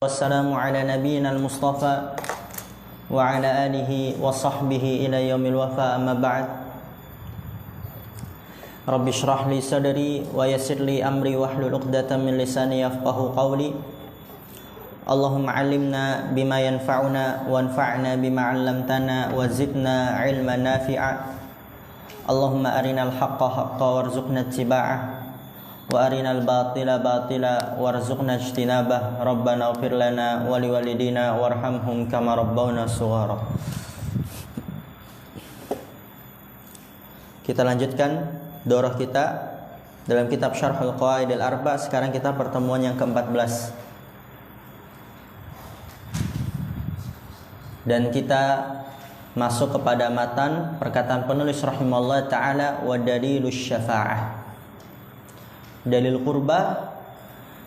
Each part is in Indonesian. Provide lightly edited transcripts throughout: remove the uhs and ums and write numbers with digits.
Wassalamu ala nabiyyina al-mustafa wa ala alihi wa sahbihi ila yaumil wafa, amma ba'd. Rabbi shrah li sadri wa yassir li amri wahlul 'uqdatam min lisani yafqahu qawli. Allahumma 'allimna bima yanfa'una wanfa'na bima 'allamtana wa zidna 'ilman nafi'a. Allahumma arinal haqqa haqqan warzuqna ittiba'ah wa arinal batila batila warzuqna ijtinabah. Rabbana ighfir lana wa liwalidina warhamhum kama rabbawna shighara. Kita lanjutkan daurah kita dalam kitab Syarhul Qawaidil Arba'. Sekarang kita pertemuan yang ke-14. Dan kita masuk kepada matan perkataan penulis rahimahullah ta'ala, wa dalilus syafa'ah. Dalil qurbah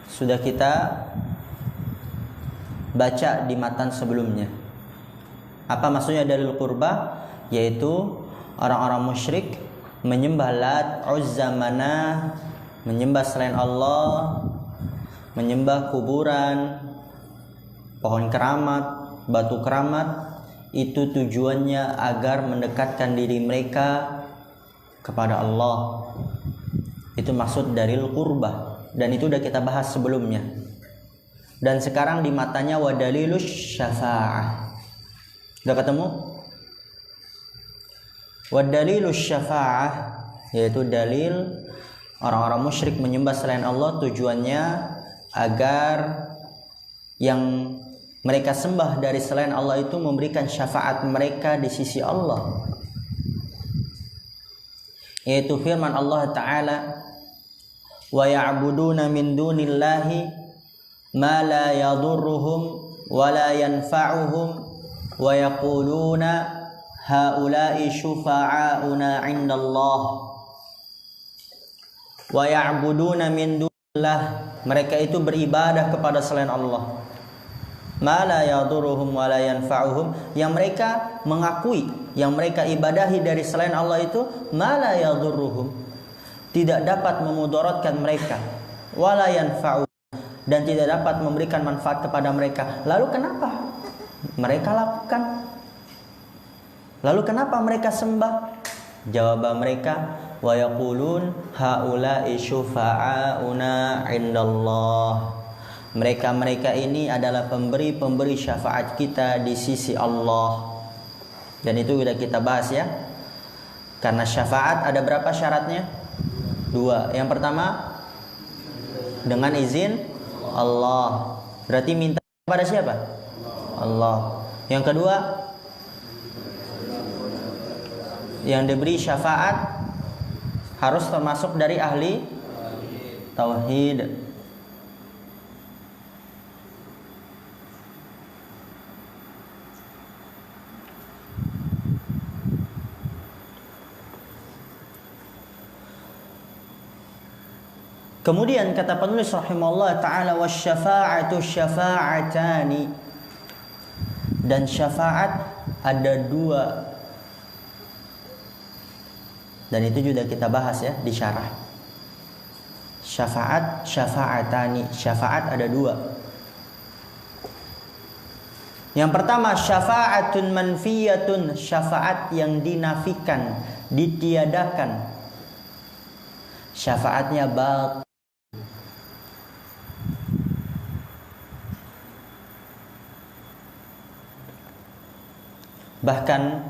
sudah kita baca di matan sebelumnya. Apa maksudnya dalil qurbah? Yaitu orang-orang musyrik menyembah Lat, Uzza, Manah, menyembah selain Allah, menyembah kuburan, pohon keramat, batu keramat. Itu tujuannya agar mendekatkan diri mereka kepada Allah. Itu maksud dalil qurbah, dan itu udah kita bahas sebelumnya. Dan sekarang di matanya wa dalilus syafa'ah. Udah ketemu? Wa dalilus syafa'ah yaitu dalil orang-orang musyrik menyembah selain Allah, tujuannya agar yang mereka sembah dari selain Allah itu memberikan syafaat mereka di sisi Allah. Yaitu firman Allah Ta'ala, wa ya'buduna min dunillahi ma la yadurruhum wa la yanfa'uhum wa yaquluna haula'i syufa'auna 'indallah. Wa ya'buduna min dunillah, mereka itu beribadah kepada selain Allah. Ma la yadurruhum wa la yanfa'uhum, yang mereka mengakui, yang mereka ibadahi dari selain Allah itu ma la yadurruhum, tidak dapat memudaratkan mereka, wa la yanfa'uhum, dan tidak dapat memberikan manfaat kepada mereka. Lalu kenapa mereka lakukan? Lalu kenapa mereka sembah? Jawaban mereka, wa yaqulun haula'i syufa'auna 'indallah. Mereka ini adalah pemberi syafaat kita di sisi Allah. Dan itu sudah kita bahas ya. Karena syafaat ada berapa syaratnya? 2. Yang pertama, dengan izin Allah. Berarti minta kepada siapa? Allah. Yang kedua, yang diberi syafaat harus termasuk dari ahli tauhid. Kemudian kata penulis rahimahullah ta'ala, wasyafa'atu syafa'atani, dan syafaat ada 2. Dan itu juga kita bahas ya di syarah. Syafaat syafa'atani, syafaat ada 2. Yang pertama syafa'atun manfiyatun, syafaat yang dinafikan, ditiadakan. Syafaatnya batil. Bahkan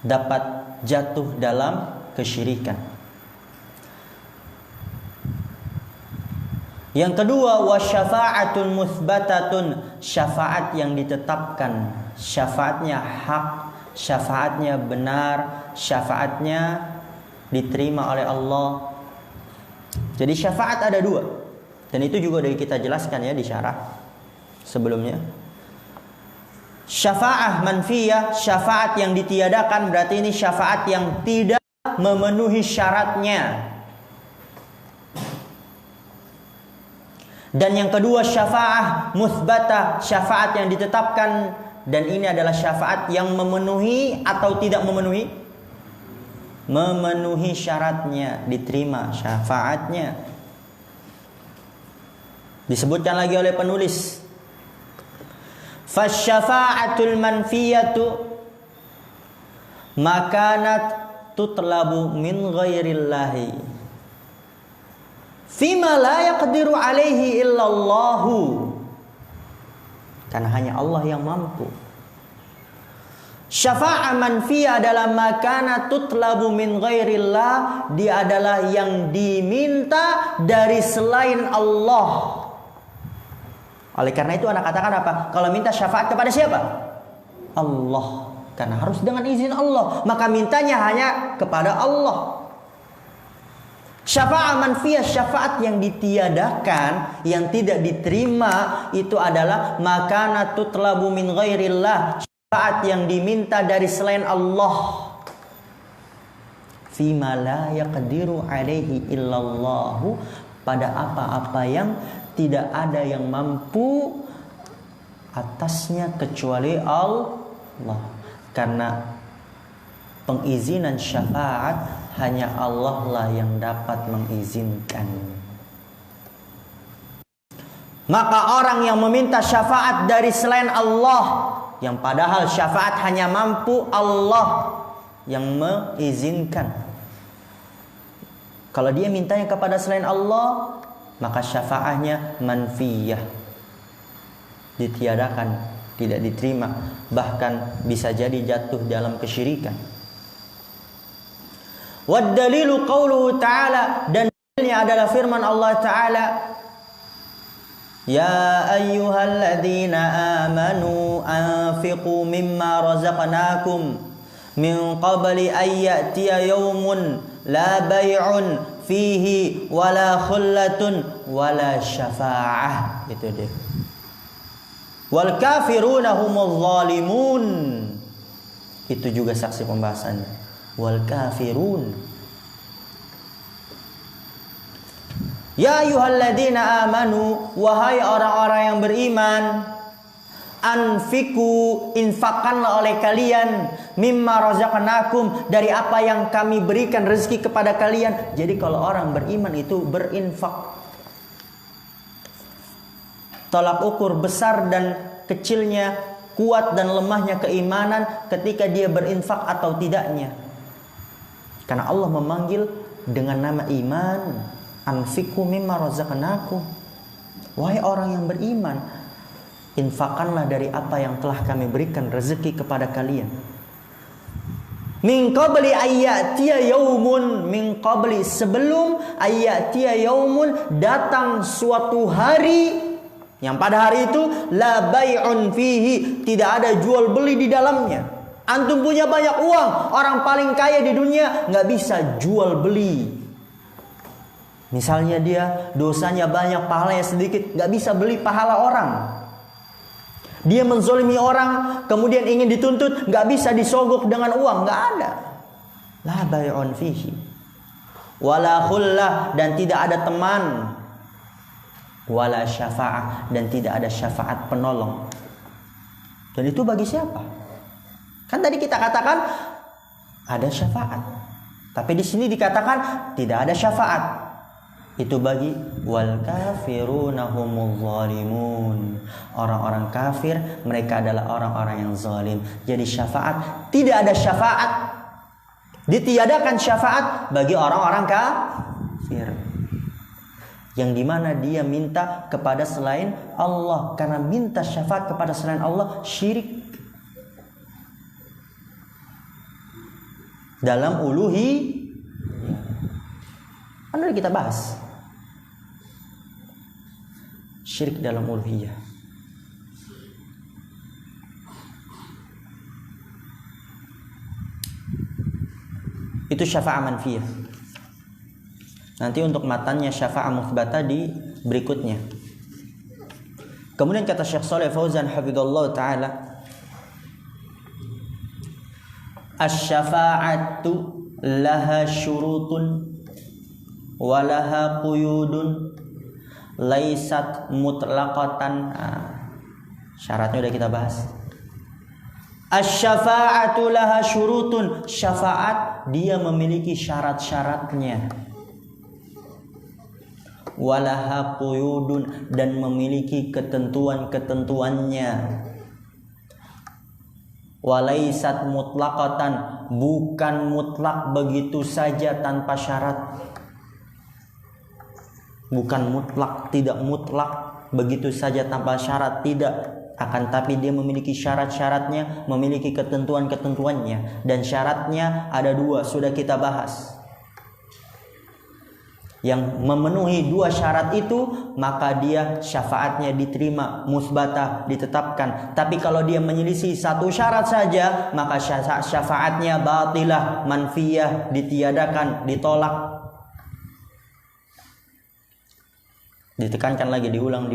dapat jatuh dalam kesyirikan. Yang kedua, wasyafa'atun muthbatatun, syafaat yang ditetapkan, syafaatnya hak, syafaatnya benar, syafaatnya diterima oleh Allah. Jadi syafaat ada 2. Dan itu juga dari kita jelaskan ya di syarah sebelumnya. Syafa'ah manfiyah, syafaat yang ditiadakan, berarti ini syafaat yang tidak memenuhi syaratnya. Dan yang kedua syafa'ah muthbatah, syafaat yang ditetapkan, dan ini adalah syafaat yang memenuhi atau tidak memenuhi? Memenuhi syaratnya, diterima syafaatnya. Disebutkan lagi oleh penulis Fasyafa'atul manfiyatu makanat tutlabu min ghairillahi fima la yaqdiru alaihi illallahu, karena hanya Allah yang mampu. Syafa'ah manfiyah adalah makana tutlabu min ghairillah, dia adalah yang diminta dari selain Allah. Oleh karena itu anak katakan apa? Kalau minta syafaat kepada siapa? Allah. Karena harus dengan izin Allah, maka mintanya hanya kepada Allah. Syafa'ah manfiyah, syafaat yang ditiadakan, yang tidak diterima, itu adalah makana tutlabu min ghairillah, syafaat yang diminta dari selain Allah. Fima la yaqdiru alaihi illallahu, pada apa-apa yang tidak ada yang mampu atasnya kecuali Allah. Karena pengizinan syafaat hanya Allah lah yang dapat mengizinkan. Maka orang yang meminta syafaat dari selain Allah, yang padahal syafaat hanya mampu Allah yang mengizinkan, kalau dia mintanya kepada selain Allah, maka syafaatnya manfiyah, ditiadakan, tidak diterima, bahkan bisa jadi jatuh dalam kesyirikan. Wad dalilu qauluhu ta'ala, dan dalilnya adalah firman Allah Ta'ala, ya ayyuhalladzina amanu anfiqu mimma razaqnakum min qabli an ya'tiya yawmun la bay'un fihi wala khullatun wala syafa'ah. Itu dia. Wal kafiruna humuz zalimun. Itu juga saksi pembahasannya. Wal kafirun. Ya ayyuhalladzina amanu, wahai orang-orang yang beriman, anfiku, infakkanlah oleh kalian, mimma razaqnakum, dari apa yang kami berikan rezeki kepada kalian. Jadi kalau orang beriman itu berinfak. Tolak ukur besar dan kecilnya, kuat dan lemahnya keimanan ketika dia berinfak atau tidaknya. Karena Allah memanggil dengan nama iman, anfiku mimma razaqnakum. Wahai orang yang beriman, infakkanlah dari apa yang telah kami berikan rezeki kepada kalian. Min qabli ayyatiya yaumun, min qabli, sebelum ayyatiya yaumun, datang suatu hari yang pada hari itu la bai'un fihi, tidak ada jual beli di dalamnya. Antum punya banyak uang, orang paling kaya di dunia, nggak bisa jual beli. Misalnya dia dosanya banyak, pahalanya sedikit, nggak bisa beli pahala orang. Dia menzolimi orang, kemudian ingin dituntut, nggak bisa disogok dengan uang, nggak ada. La bai'un fihi, wala khullah, dan tidak ada teman, wala syafa'ah, dan tidak ada syafaat penolong. Dan itu bagi siapa? Kan tadi kita katakan ada syafaat, tapi di sini dikatakan tidak ada syafaat. Itu bagi wal kafiruna humuz zalimun, orang-orang kafir, mereka adalah orang-orang yang zalim. Jadi syafaat, tidak ada syafaat, ditiadakan syafaat bagi orang-orang kafir, yang dimana dia minta kepada selain Allah. Karena minta syafaat kepada selain Allah syirik dalam uluhi. Kan udah kita bahas syirik dalam uluhiyah. Itu syafa'ah manfiyah. Nanti untuk matanya syafa'ah muthbatah di berikutnya. Kemudian kata Syekh Shalih Fauzan hafizallahu taala, asy-syafa'atu laha syurutun wa laha quyudun laisat mutlaqatan. Syaratnya udah kita bahas. Asy-syafa'atu laha syurutun, syafaat dia memiliki syarat-syaratnya. Walaha quyudun, dan memiliki ketentuan-ketentuannya. Walaisat mutlaqatan, bukan mutlak begitu saja tanpa syarat. Bukan mutlak, tidak mutlak begitu saja tanpa syarat, tidak. Akan tapi dia memiliki syarat-syaratnya, memiliki ketentuan-ketentuannya. Dan syaratnya ada 2, sudah kita bahas. Yang memenuhi 2 syarat itu, maka dia syafaatnya diterima, musbatah, ditetapkan. Tapi kalau dia menyelisih 1 syarat saja, maka syafaatnya batilah, manfiyah, ditiadakan, ditolak. Ditekankan lagi, diulang.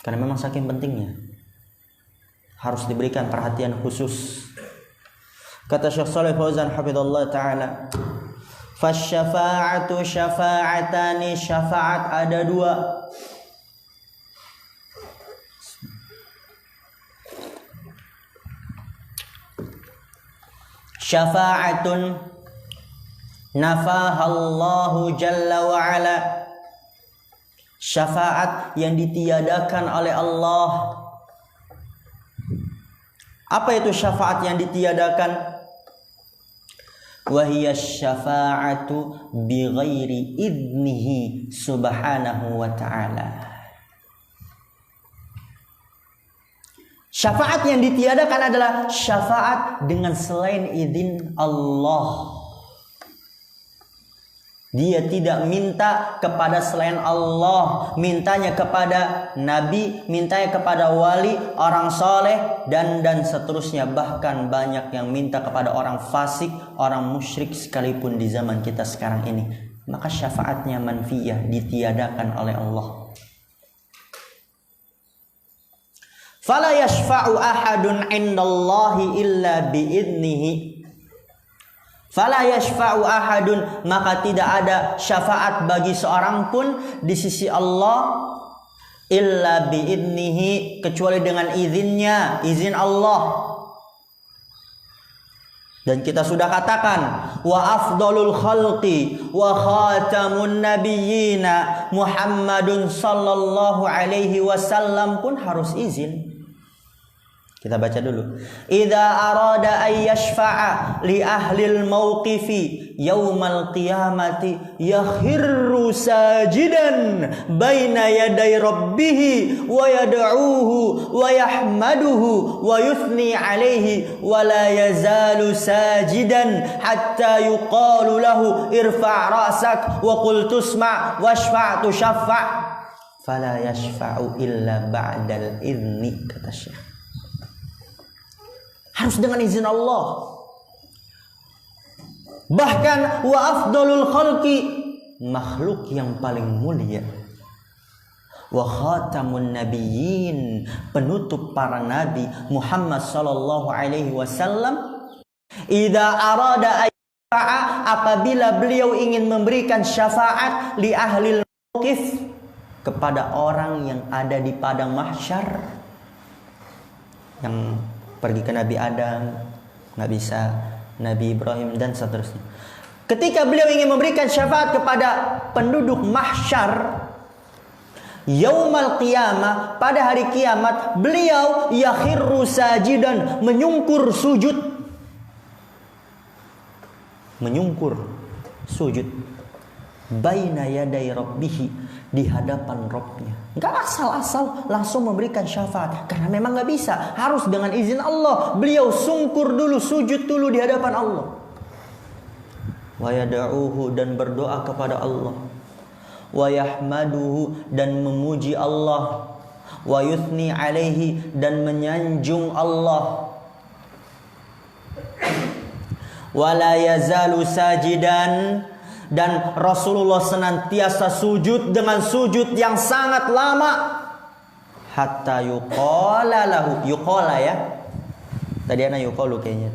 Karena memang saking pentingnya, harus diberikan perhatian khusus. Kata Syekh Shalih Fauzan hafizallahu taala, fasyafa'atu syafa'atani, syafaat ada 2. Syafa'atun nafahallahu jalla wa ala, syafaat yang ditiadakan oleh Allah. Apa itu syafaat yang ditiadakan? Wahiyya syafa'atu bighairi idnihi subhanahu wa ta'ala. Syafaat yang ditiadakan adalah syafaat dengan selain izin Allah. Dia tidak minta kepada selain Allah, mintanya kepada nabi, mintanya kepada wali, orang soleh, dan seterusnya. Bahkan banyak yang minta kepada orang fasik, orang musyrik sekalipun di zaman kita sekarang ini. Maka syafaatnya manfiyah, ditiadakan oleh Allah. Fala yashfa'u ahadun indallahi illa biidnihi. Fala yashfa'u ahadun, maka tidak ada syafaat bagi seorang pun di sisi Allah illa biidnihi, kecuali dengan izinnya, izin Allah. Dan kita sudah katakan, wa afdalul khalqi wa khatamun nabiyyina Muhammadun sallallahu alaihi wasallam pun harus izin. Kita baca dulu. Idza arada ay yashfa'a li ahlil mauqifi yaumal qiyamati yakhirru sajidan baina yaday rabbih wa yad'uuhu wa yahmaduhu wa yuthni alayhi wa la yazalu sajidan hatta yuqalu lahu irfa' ra'sak wa qul tusma' washfa' tushaffa'. Fala yashfa'u illa ba'dal idzni, kata Syekh. Harus dengan izin Allah. Bahkan wa afdalul khalqi, makhluk yang paling mulia, wa khatamun nabiyyin, penutup para nabi, Muhammad sallallahu alaihi wasallam, idza arada ayya'a, apabila beliau ingin memberikan syafaat li ahlil mauqif, kepada orang yang ada di padang mahsyar, yang pergi ke Nabi Adam, nggak bisa, Nabi Ibrahim dan seterusnya. Ketika beliau ingin memberikan syafaat kepada penduduk mahsyar, yaumal qiyamah, pada hari kiamat, beliau yakhirru sajidan, menyungkur sujud. Menyungkur sujud baina yaday rabbih, di hadapan Rabbnya. Enggak asal-asal langsung memberikan syafaat, karena memang enggak bisa, harus dengan izin Allah. Beliau sungkur dulu, sujud dulu di hadapan Allah. Wa yad'uuhu, dan berdoa kepada Allah. Wa yahmaduhu, dan memuji Allah. Wa yuthni alaihi, dan menyanjung Allah. Wa la yazalu sajidan, dan Rasulullah senantiasa sujud dengan sujud yang sangat lama. Hatta yuqala lahu, yuqala ya. Tadi ana yuqalu kayaknya.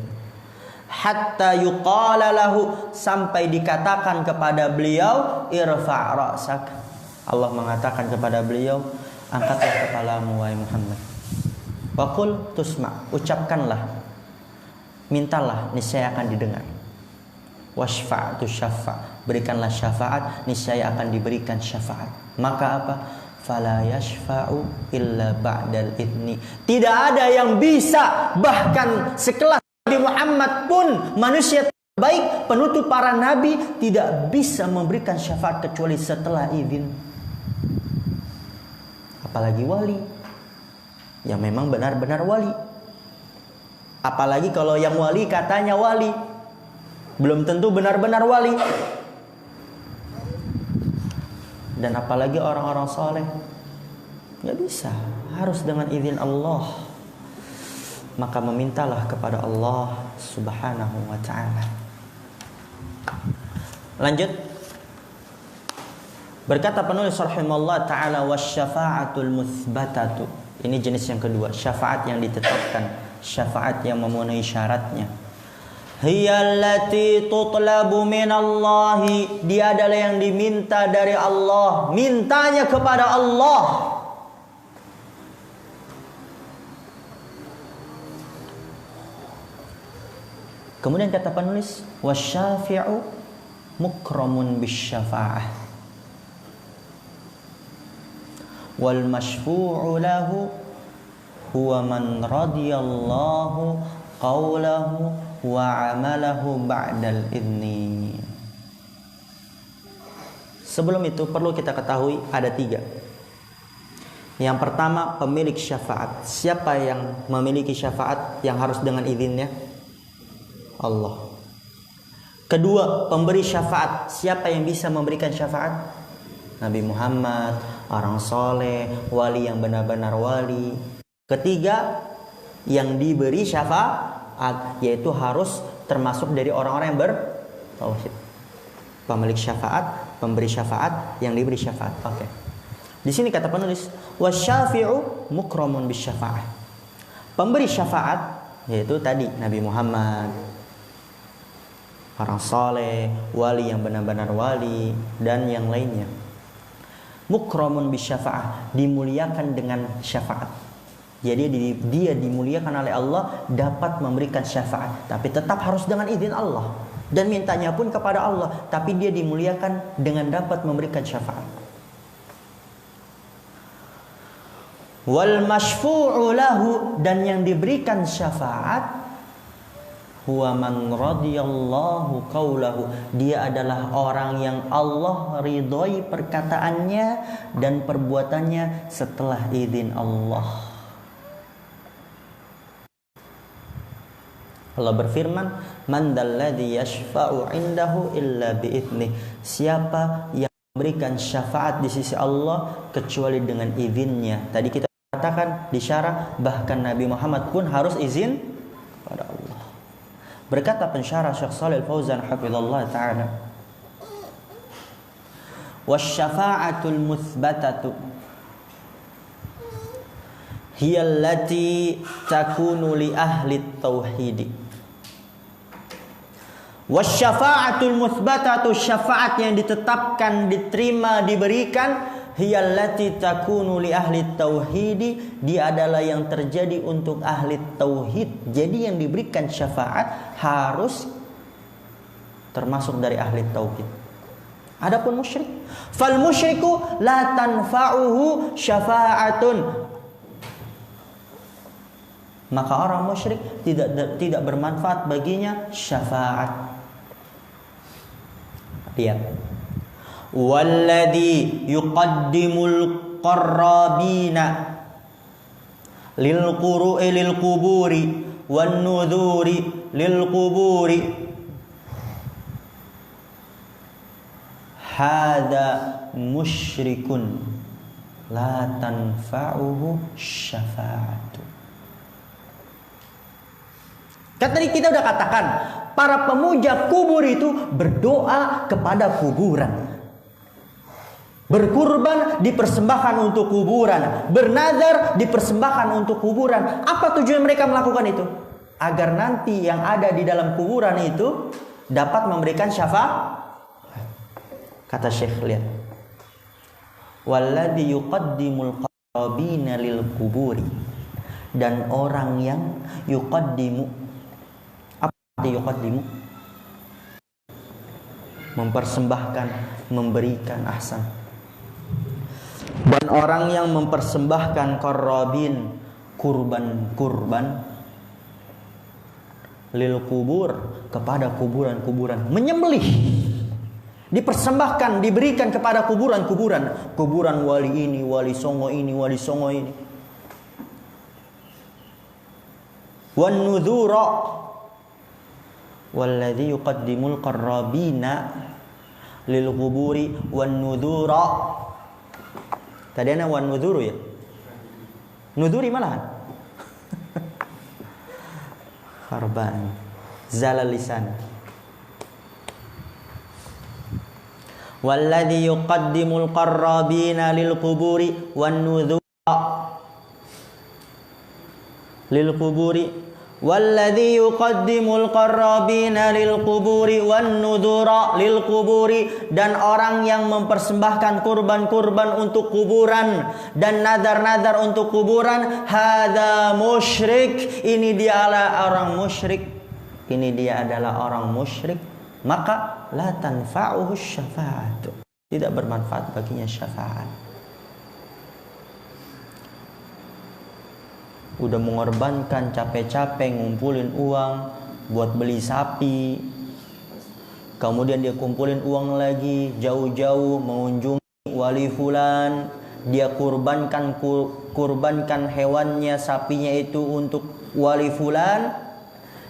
Hatta yuqala lahu, sampai dikatakan kepada beliau, irfa' ra'sak. Allah mengatakan kepada beliau, angkatlah kepalamu wahai Muhammad. Wa qul tusma', ucapkanlah, mintalah, niscaya akan didengar. Washfa' tushaffa', berikanlah syafaat, niscaya akan diberikan syafaat. Maka apa? fala yashfa'u illa ba'dal idni. Tidak ada yang bisa, bahkan sekelas Nabi Muhammad pun manusia terbaik, penutup para nabi, tidak bisa memberikan syafaat kecuali setelah izin. Apalagi wali yang memang benar-benar wali. Apalagi kalau yang wali katanya wali, belum tentu benar-benar wali. Dan apalagi orang-orang soleh, nggak bisa, harus dengan izin Allah. Maka memintalah kepada Allah Subhanahu wa ta'ala. Lanjut. Berkata penulis rahimahullah ta'ala, wasyafa'atul muthbatatu. Ini jenis yang kedua, syafaat yang ditetapkan, syafaat yang memenuhi syaratnya. Hiyallati tutlabu minallahi, dia adalah yang diminta dari Allah, mintanya kepada Allah. Kemudian kata penulis, wasyafi'u mukramun bisyafa'ah wal masyfu'u lahu huwa man radiyallahu qawlahu wa amalahu ba'dal idni. Sebelum itu perlu kita ketahui ada 3. Yang pertama, pemilik syafaat. Siapa yang memiliki syafaat yang harus dengan izinnya? Allah. Kedua, pemberi syafaat. Siapa yang bisa memberikan syafaat? Nabi Muhammad, orang soleh, wali yang benar-benar wali. Ketiga, yang diberi syafaat, yaitu harus termasuk dari orang-orang yang bertauhid. Pemilik syafaat, pemberi syafaat, yang diberi syafaat. Oke. Di sini kata penulis, wasyafi'u mukramun bisyafa'ah. Pemberi syafaat yaitu tadi Nabi Muhammad, orang soleh, wali yang benar-benar wali, dan yang lainnya. Mukramun bisyafa'ah, dimuliakan dengan syafaat. Jadi dia dimuliakan oleh Allah, dapat memberikan syafaat, tapi tetap harus dengan izin Allah, dan mintanya pun kepada Allah, tapi dia dimuliakan dengan dapat memberikan syafaat. Wal masyfu'u lahu, dan yang diberikan syafaat, huwa man radiyallahu qawlahu, dia adalah orang yang Allah ridhoi perkataannya dan perbuatannya setelah izin Allah. Allah berfirman, man dalladzi yashfa'u 'indahu illa bi'idnih. Siapa yang memberikan syafaat di sisi Allah kecuali dengan izinnya. Tadi kita katakan di syarah, bahkan Nabi Muhammad pun harus izin kepada Allah. Berkata pensyarah Syekh Shalih Al-Fauzan hafizallahu ta'ala, wasyafa'atul muthbatatu hiya allati takunu li ahli tauhid. Wasyafa'atul muthbatatu, syafaat yang ditetapkan, diterima, diberikan, hiyallati takunu li ahli tauhid, dia adalah yang terjadi untuk ahli tauhid. Jadi yang diberikan syafaat harus termasuk dari ahli tauhid. Adapun musyrik, fal musyriku la tanfa'uhu syafa'atun, maka orang musyrik tidak bermanfaat baginya syafaat. Lihat, walladzi yuqaddimul qarrabina lil quru'i lil quburi wan nudhuri lil quburi hadza musyrikun la tanfa'uhu syafa'atu. Kan tadi kita udah katakan, para pemuja kubur itu berdoa kepada kuburan, berkurban dipersembahkan untuk kuburan, bernazar dipersembahkan untuk kuburan. Apa tujuan mereka melakukan itu? Agar nanti yang ada di dalam kuburan itu dapat memberikan syafaat. Kata Syekh, lihat, walladzi yuqaddimul qarabina lil kuburi, dan orang yang yuqaddimu, yuqaddimu, mempersembahkan, memberikan, ahsan, Dan orang yang mempersembahkan qarrabin, kurban-kurban, lil kubur, kepada kuburan-kuburan, menyembelih, dipersembahkan, diberikan kepada kuburan-kuburan, kuburan wali ini, wali songo ini, wali songo ini. Wan nudhura, walladzi yuqaddimul qarrabina lil kuburi wan nudhura. Tadi ana wan nudhuru ya, nudhuri malahan. Kharban zalal lisan. Walladzi yuqaddimul qarrabina lil quburi wan nudhura lil quburi, walladzi yuqaddimul qarrabina lil quburi wan nudhura lil quburi, dan orang yang mempersembahkan kurban-kurban untuk kuburan dan nazar-nazar untuk kuburan, hadza musyrik, ini dia adalah orang musyrik, ini dia adalah orang musyrik, maka la tanfa'uhu syafa'atu, tidak bermanfaat baginya syafaat. Udah mengorbankan capek-capek ngumpulin uang buat beli sapi, kemudian dia kumpulin uang lagi jauh-jauh mengunjungi wali fulan, dia kurbankan hewannya, sapinya itu untuk wali fulan.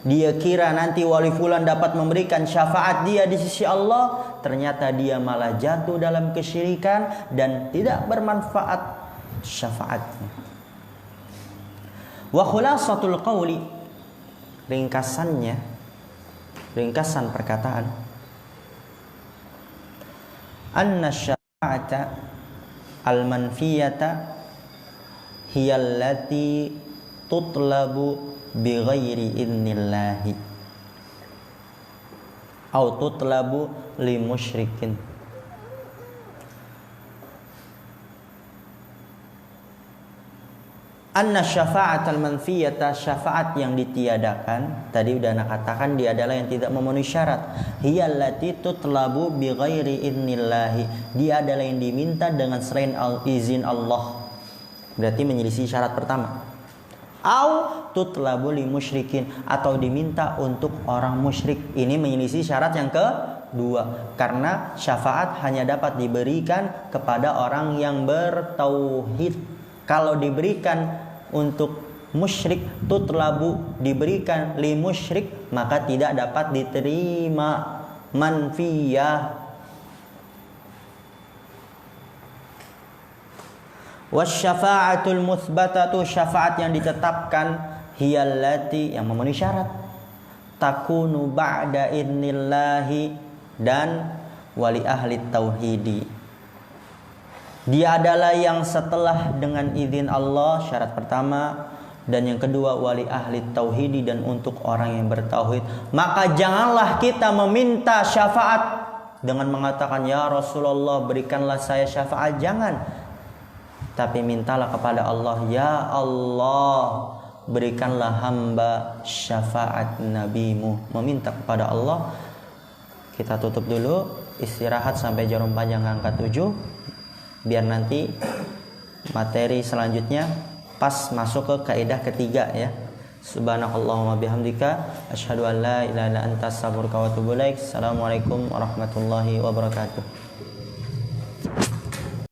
Dia kira nanti wali fulan dapat memberikan syafaat dia di sisi Allah, ternyata dia malah jatuh dalam kesyirikan dan tidak bermanfaat syafaatnya. Wa khulasatul qawli, ringkasan perkataan, anna syafa'ata al-manfiyata hiya allati tutlabu bighairi idnillahi atau tutlabu li musyrikin. Anna syafa'atal manfiyata, syafaat yang ditiadakan, tadi udah anak katakan dia adalah yang tidak memenuhi syarat. Hiyallati tutlabu bighairi idnillahi, dia adalah yang diminta dengan selain izin Allah. Berarti menyelisih syarat pertama. Au tutlabu li musyrikin, atau diminta untuk orang musyrik. Ini menyelisih syarat yang kedua, karena syafaat hanya dapat diberikan kepada orang yang bertauhid. Kalau diberikan untuk musyrik, tutlabu, diberikan li musyrik, maka tidak dapat diterima manfiyah. Wasyafa'atul mutsbatatu, syafaat yang ditetapkan, hiyallati, yang memenuhi syarat, takunu ba'da idnillahi dan wali ahli tauhidi. Dia adalah yang setelah dengan izin Allah, syarat pertama, dan yang kedua wali ahli tauhidi, dan untuk orang yang bertauhid. Maka janganlah kita meminta syafaat dengan mengatakan ya Rasulullah berikanlah saya syafaat, jangan. Tapi mintalah kepada Allah, ya Allah berikanlah hamba syafaat nabimu, meminta kepada Allah. Kita tutup dulu, istirahat sampai jarum panjang angka 7, biar nanti materi selanjutnya pas masuk ke kaidah ketiga ya. Subhanakallahumma bihamdika asyhadu an la ilaha illa anta astaghfiruka wa atubu ilaik. Assalamualaikum warahmatullahi wabarakatuh.